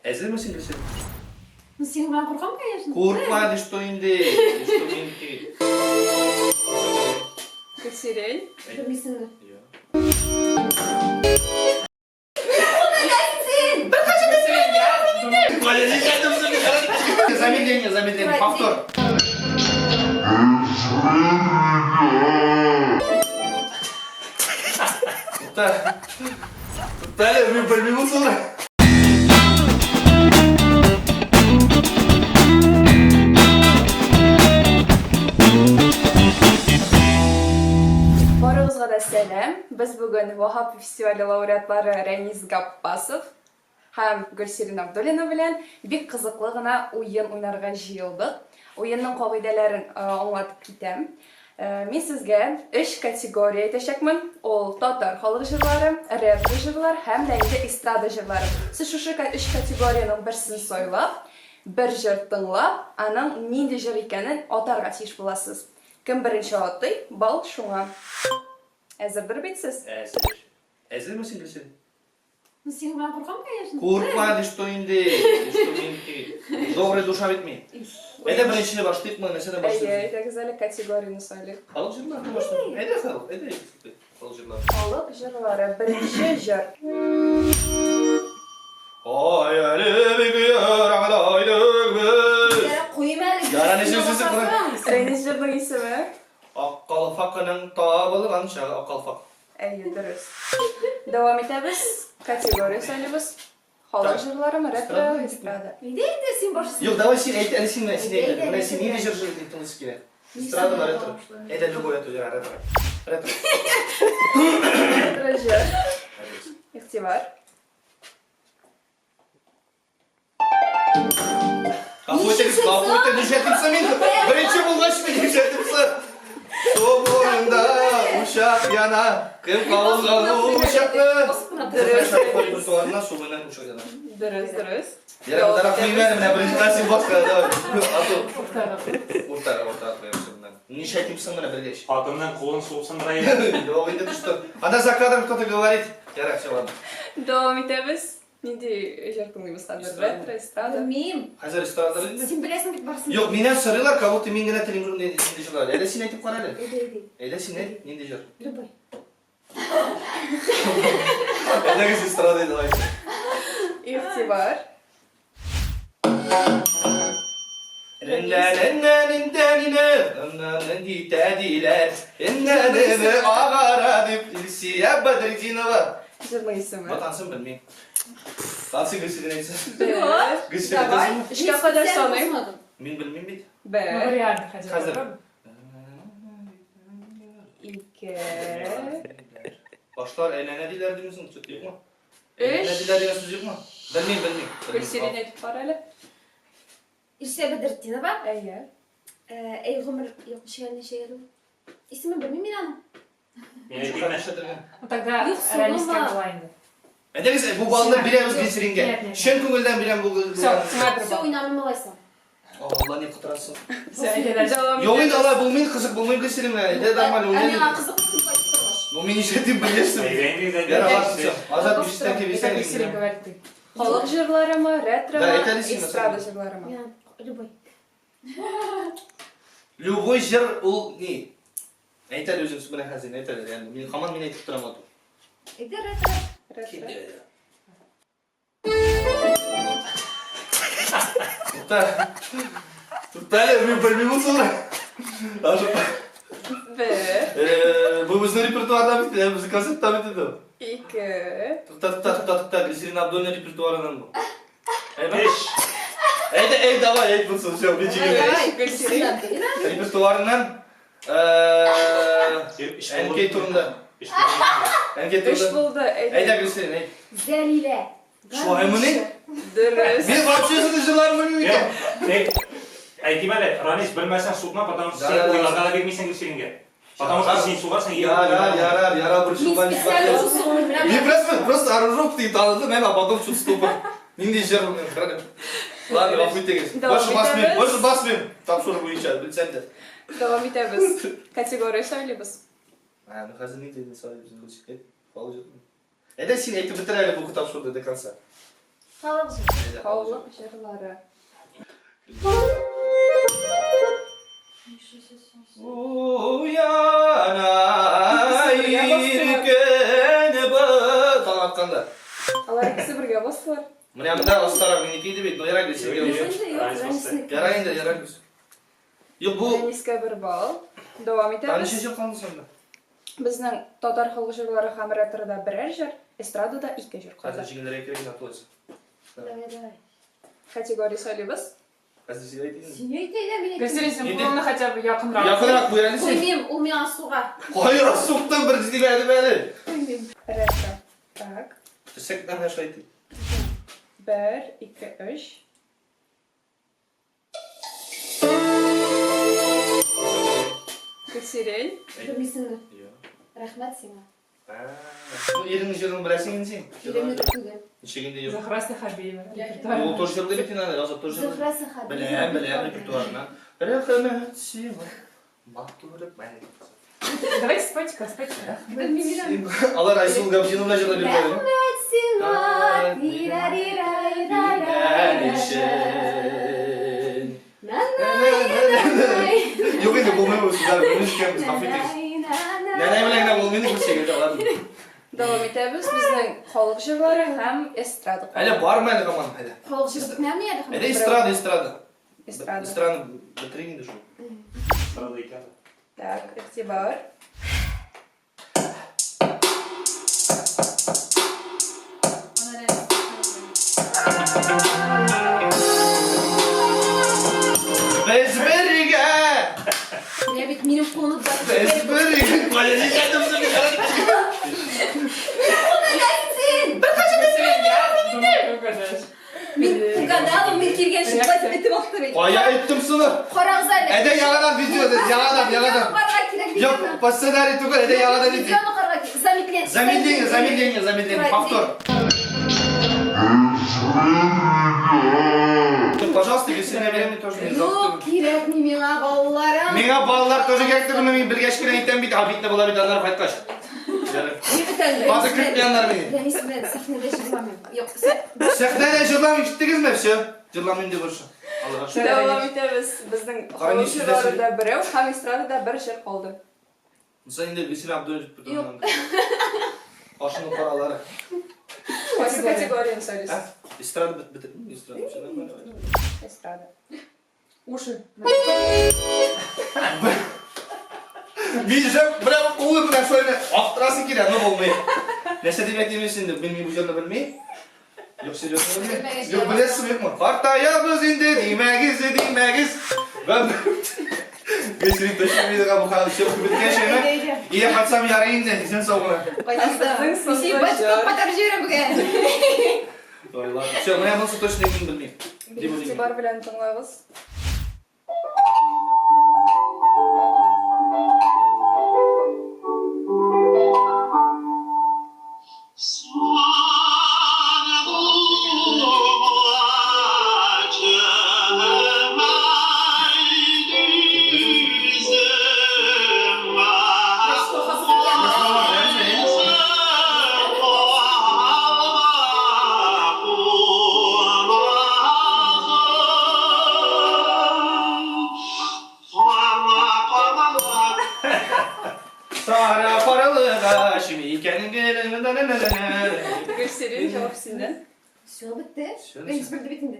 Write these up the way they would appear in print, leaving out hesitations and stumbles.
Hazır mısın Gülsün? Sen ben korkam конечно. Korkma, что инде. Gülseren. Bilirsin mi? Замедление, повтор. Далее мы поймем sonra. Barımızga da selam. Biz bugün Vahap Festivali laureatlары Reniz Gappasov hem Gülseren Abdullina bilen bek kızıklı gına oyun oynarga jıyıldık. Oyunun kagıydalaарын anlatıp kitem. Men sizge 3 kategoriya aytacakman. Ol tatar halk jıрлары, retro jıрлар hem de estrada jıрлары. Siz şu 3 kategoriyanın birisini soylap, bir jır tınlap, anın nindi jır ikanin atarga tiyiş bulasız. Kim birinci atay, bal şuna. Hazırdır bit siz? Hazır mısın Gülsün? Sen ben korkam конечно. Korkma, что инде. Добрая душа bitmeyin. Это біріншіне başlayıp mı? Nesene başlayalım? Evet, güzel kategoriyini söyle. Halk jırlar başlayalım. Ede halk, ede halk jırlar. Halk jırları, birinci jır. Hayalimi gıyar ağlaydık biz. Ya koyayım hele. Yara nesin sizi bırak. Reniz jırının ismi? Akkalfakının tabılgan şağı akkalfak. Evet, dürüst. Devam ederiz. Kategoriya söyleyiniz. Halk jırları mı? Retro, estrada. Neydi sen başlasın? Yok, давай син ayt, син ayt. Мен син не жыр айтыңыз келе. Эстрада ма ретро? Это любой это жыр ретро. Ретро. Retro jır. İhtibar. Какой-то düşettimse мен. Birinci bulgaç mı düşettimse? Soğuğunda uşak yana. Kım kavulgalı uşaklı. Dürüst. Repertuarına soğuğundan uşak yana. Dürüst. Я подарок не верю, меня презентация басқа, давай. Орта атпаймын. Не шайтимсың мына бірге. Атымнан қолын суып сындырайын. Yok, енді düştü. Ана за кадром кто-то говорит. Ярак, все, ладно. Devam ederiz. Neydi jır tınlıyız sandır? Retro, estrada. Bilmeyeyim. Hazır istaradar değil mi? Sen bilesin git barsın. Yok, minен sarılar, как будто мен генә телим не жырлар. Әйдә син әйтеп кара әле. Eydi. Әйдә син әйт, нинди жыр? Любой. Әйдәгез эстрада давай. İhtibar. Jırının ismi? Tansın bilmeyim. Tansın Gülsü'den neyse. Bir. Gülsü'den Давай. tansın mı? Üçe kadar sanayım. Min bilmeyim bit. Bir. Hazır. İki. Başlar eğlene diler değil misin? Çok yok mu? Üç. Eğlene diler ya söz yok mu? Bilmeyim. Gülseren etip var hele. İrse Bedrettin'e bak. Eğer. Ey Gümür yok şey geldi. İsmi bilmeyeyim inanın. Мен айтайын. Тогда Yok, реалистка sorma. болайын. Әдеңіз бұл балды білеміз Gülsürenге. Шын көңілден білем бұл Все, сыңар бір Все бал. oynanım olaysan. Allah ne kıtırasın. Devam Yok ederiz. енді Allah бұл мен қызық, бұл мен Gülsürenге. Әйдә нормально Anne ойнайды. kızık kızık. Bu men işletim bilirsin. Yara Әйдәйін var все. Azat bir şeyden Это kebesen Гульсерен gibi. говорит ты. Halk jırları mı? Retro Da, mu? eteli Estrada sinir. jırları mı? Yani любой. Любой жыр ол не? Әйтәл өзің сүбіне хәзін, әйтәл. Мен хаман мен айтып тұрамадым. Eydi retro. Retro. Далее мы поймем sonra. Bir. Bu bizim repertuardan bitti, bizim kasetten bitti. İki. Tıkta, Gülseren Abdullina repertuarından bu. Беш. Ey давай, ey bulsun şu beceri. Evet, Gülseren. Repertuarından NK turunda. NK Üç turunda. buldu. Eyda Gülseren, ey. Zelile. Şu ay ne? Dürüst. Bir parçasını jılar mı mı? Айтайын әлі, Ранес білмәсең суытма, потому что сен ойларға да бермейсің Гүлсеренге. Потому что сен суғарсың, Яра бір Не шылбан специально усунули. Не просто оружок ты танıdı, мен а потом чуть ступор. Нинди жырым мен, правильно? Ладно, охуй тегіз. Больше басмайым. Тапшыры бойынша, білсән де. Devam ederiz. Kategoriya söyleyiniz. Ну қазір не дейді, сұрай біздің Гүлсерен. Қалай жатыр? Әйдә сен айтып бітір әлі бұл тапшырды до конца. Қалабыз. Қаулық жырлары. Уянайын таң атқанда. Алар ikisi бірге басылар. Мына мында астара менікі де бет, яра келсе. Яра енді, яра келсе. Yok bu... Рәнискә бір бал. Давам Таны итәбез. шешіп қалды сонда. Біздің татар халқы жырлары һәм рэперда бірер жыр, эстрадада 2 жыр Қазір қалды. жеңілірек керек атылысын. Давай. Категория сөйлейбіз. Қазір сен айтайын. Сен айтайда мен Гүлсерин, сен қолыңды хотя бы якынрақ. Yakınarak bu yani sen. Қоймем, ол мен асуға. Hayır, soktun bir ciddi geldi böyle. Рэпер. Так. Sekten ne şey değil. 1, 2, 3. Гүлсерин. Білмейсің бе? Рахмет сеңа. Bu yerinin jırını bilesin sen. Жүремді күтуге. İçeginde yok. Захра Сахабиева. Bu torşırlı bitin hani, azap torşırlı. Зухра Сахаби. Bileyim, repertuarına. Rahmet sima. Mahturuk ben. Давайте спать-ка. Білмеймін. Allah Aysul Gavcı'nınla jırla bir verin. Рахмет сиңа. Yok indi bulmayı olsun. Bunu çıkarmış. Affediniz. Neney bile yine bulmayı bu şekilde alalım. Давам итәбез. Біздің халық жырлары һәм эстрада. Hele var mı hele kaman hele? Қол жүрдік мәмі еді. Hele estrada. Эстрада. Estrada bitirin de şu. Сразу икән. Так, игътибар. Bez birge. Ne bit benim konu da. Bez birge. Kaleci geldim sana. Гүлсерин, я думаю, ты угадаешь. Мен угадала, мен келген үшін басып етіп алды мен. Kaya ettim sınıf. Қараңыз әлі. Ede yağdan video dedi. Yağdan. Видеоны қарға керек Yok, pas ssenarий tukar. Ede yağdan dedi. Видеоны қарға керек. Замедление. Повтор. Пожалуйста, если на время тоже не Yok, керек не меңа балаларым. Меңа балалар тоже керекті мен бірге ашкерен итен бит, абитне бола бит анар файткаш. Bazı kırklayanlar beni. Рәнис мен сахнада жырламаймын. Yok, Сәхнәдә жырлам иштегез ме все? Жырламын деп ұршы. Аллаға шүкір. Давам итәбез. Біздің халық жырларында біреу һәм эстрадада бір жыр қалды. Мұса енді Гүлсер Абдуев бір Yok. Ашының қаралары. Қайсы категорияны сөйлейсіз? Эстрада бітірдің бе? Эстрада. Эстрада. Уши. Мен жеп, бірақ ұлы бірақ сөйлeme. Ақтырасы келе, но болмай. Нәрсе демек демесін деп, білмей бұл жерді білмей. Yok серьезно білмей. Yok білесіз бек ма? Партаябыз енді демегіз. Ben Gülser'in taşımaydı bu kadar şey bіткен şeyine. İyi қатсам ярайын де, сен сауғына. Сен бачка патар жері бүгін. Ой, ладно. Все, но я насыл точно екенін білмеймін. Игътибар белән тыңлабыз. Sara paralığa şimdi ikenin gelin. Гүлсерин жауап сенден. Все, бітті. Все, Рәнис бірді бітінде.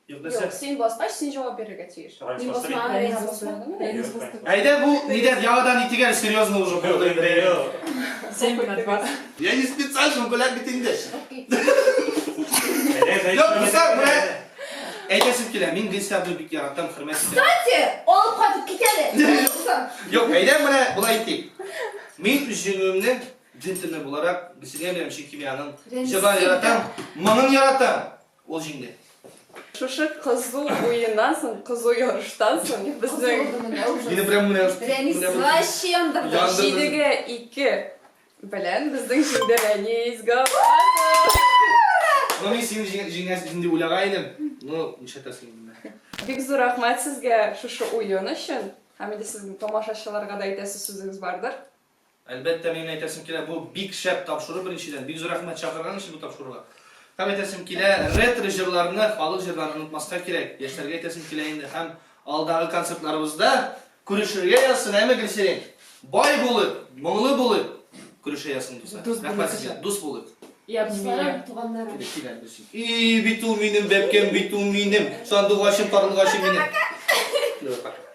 Yok Жоқ, desem. сен баспаш, сен жауап беруге тиіш. Раньше Мен посмотри. басма, Рәнис басма. Айда bu neden yağdan итигер серьезно уже болды. Андрею. 7 на 2. Я не специально гулять битinde. Окей. Yok kızlar buraya. Eydesip kele, мен Gülser Abdülbük yarattım, hürmet ederim. Кстати, алып қатып кетеді. Yok eyden bana bulay ettik. Men üzgünlüğümden dintirme bularak Gülser'e benim kimyanın şaban yarattım, manın yarattım. O jinde. Шушы қызу ойыннан соң, қызу ярыштан соң біздің Yine prям bunu Рәнис вообще яндырды. Яндырды. 7-2 белән біздің жеңді Рәнис Габбасов. Но мен сенің жеңесінде ойлағайным. Ну, неше тәсін. Бик зур рахмәт сезгә шушы ойын өчен. Һәм инде сезнең тамашачыларга да әйтәсе сүзегез бардыр. Әлбәттә, мен әйтәсем килә, бу бик шәп тапшыру беренчедән. Бик зур рәхмәт чакырган өчен бу тапшыруга. Hem etesim kile retro jırlarını, halk jırlarını unutmaska kirek. Yaşlarga etesim kile indi hem alдағы konsertlarımızda күрешерге yazsın әмі Gülserin. Бай болып, мұңлы болып күреше yazsın dostlar. Дос Рахмат болып. сізге, дос болып. И обнимаю. Туғандарым. И биту минем, бепкем биту минем, сандуғашым, тарлығашым минем. Пока.